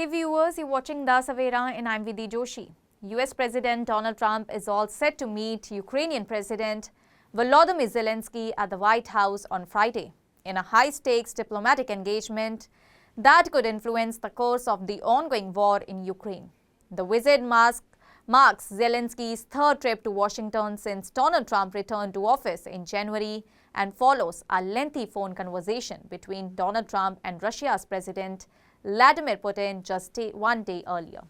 Hey viewers, you're watching The Savera and I'm Vidhi Joshi. US President Donald Trump is all set to meet Ukrainian President Volodymyr Zelensky at the White House on Friday in a high-stakes diplomatic engagement that could influence the course of the ongoing war in Ukraine. The visit marks Zelensky's third trip to Washington since Donald Trump returned to office in January and follows a lengthy phone conversation between Donald Trump and Russia's President Vladimir Putin just one day earlier.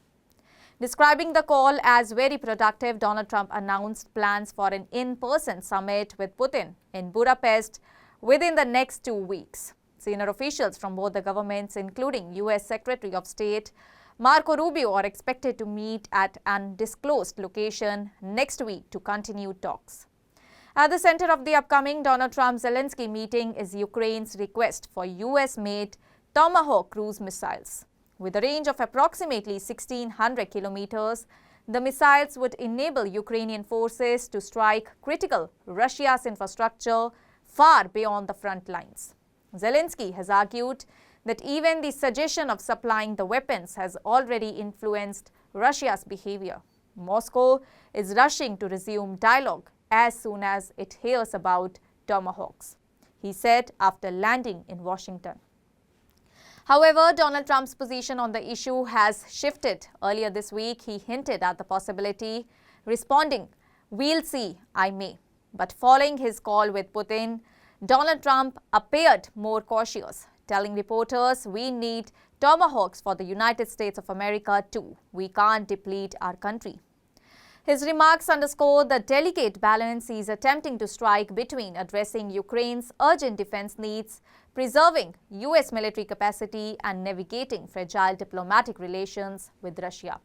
Describing the call as very productive, Donald Trump announced plans for an in-person summit with Putin in Budapest within the next 2 weeks. Senior officials from both the governments, including US Secretary of State Marco Rubio, are expected to meet at an undisclosed location next week to continue talks. At the center of the upcoming Donald Trump-Zelensky meeting is Ukraine's request for US-made Tomahawk cruise missiles. With a range of approximately 1,600 kilometers, the missiles would enable Ukrainian forces to strike critical Russia's infrastructure far beyond the front lines. Zelensky has argued that even the suggestion of supplying the weapons has already influenced Russia's behavior. Moscow is rushing to resume dialogue as soon as it hears about Tomahawks, he said after landing in Washington. However, Donald Trump's position on the issue has shifted. Earlier this week, he hinted at the possibility, responding, "We'll see, I may." But following his call with Putin, Donald Trump appeared more cautious, telling reporters, "We need Tomahawks for the United States of America too. We can't deplete our country." His remarks underscore the delicate balance he is attempting to strike between addressing Ukraine's urgent defense needs, preserving US military capacity, and navigating fragile diplomatic relations with Russia.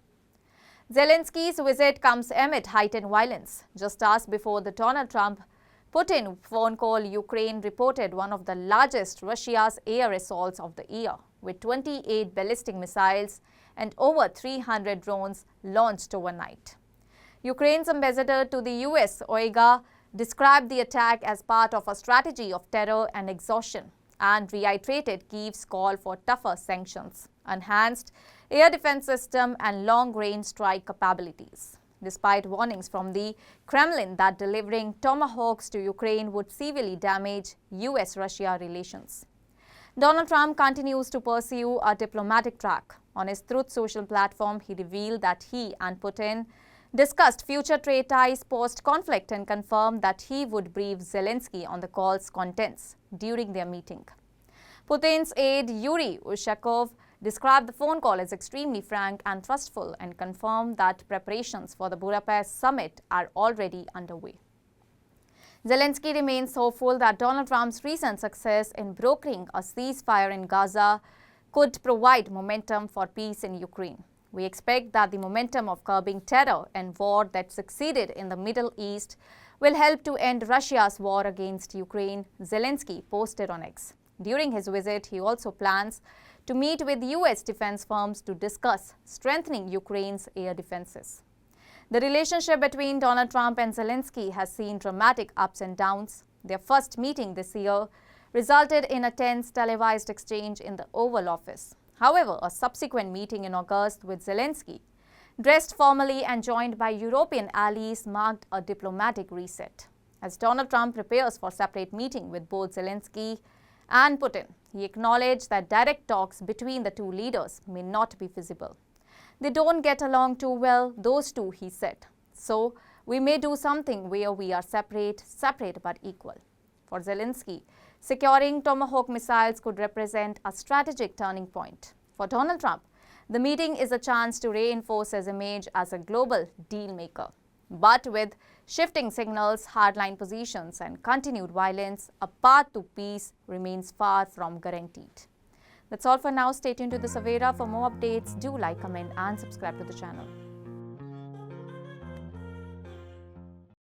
Zelensky's visit comes amid heightened violence. Just hours before the Donald Trump-Putin phone call, Ukraine reported one of the largest Russia's air assaults of the year, with 28 ballistic missiles and over 300 drones launched overnight. Ukraine's ambassador to the US, Olga, described the attack as part of a strategy of terror and exhaustion and reiterated Kyiv's call for tougher sanctions, enhanced air defense system, and long-range strike capabilities. Despite warnings from the Kremlin that delivering Tomahawks to Ukraine would severely damage US-Russia relations, Donald Trump continues to pursue a diplomatic track. On his Truth Social platform, he revealed that he and Putin discussed future trade ties post-conflict and confirmed that he would brief Zelensky on the call's contents during their meeting. Putin's aide Yuri Ushakov described the phone call as extremely frank and trustful and confirmed that preparations for the Budapest summit are already underway. Zelensky remains hopeful that Donald Trump's recent success in brokering a ceasefire in Gaza could provide momentum for peace in Ukraine. "We expect that the momentum of curbing terror and war that succeeded in the Middle East will help to end Russia's war against Ukraine," Zelensky posted on X. During his visit, he also plans to meet with US defense firms to discuss strengthening Ukraine's air defenses. The relationship between Donald Trump and Zelensky has seen dramatic ups and downs. Their first meeting this year resulted in a tense televised exchange in the Oval Office. However, a subsequent meeting in August with Zelensky, dressed formally and joined by European allies, marked a diplomatic reset. As Donald Trump prepares for a separate meeting with both Zelensky and Putin, he acknowledged that direct talks between the two leaders may not be feasible. "They don't get along too well, those two," he said. "So we may do something where we are separate but equal." For Zelensky, securing Tomahawk missiles could represent a strategic turning point. For Donald Trump, the meeting is a chance to reinforce his image as a global deal-maker. But with shifting signals, hardline positions, and continued violence, a path to peace remains far from guaranteed. That's all for now. Stay tuned to The Savera for more updates. Do like, comment, and subscribe to the channel.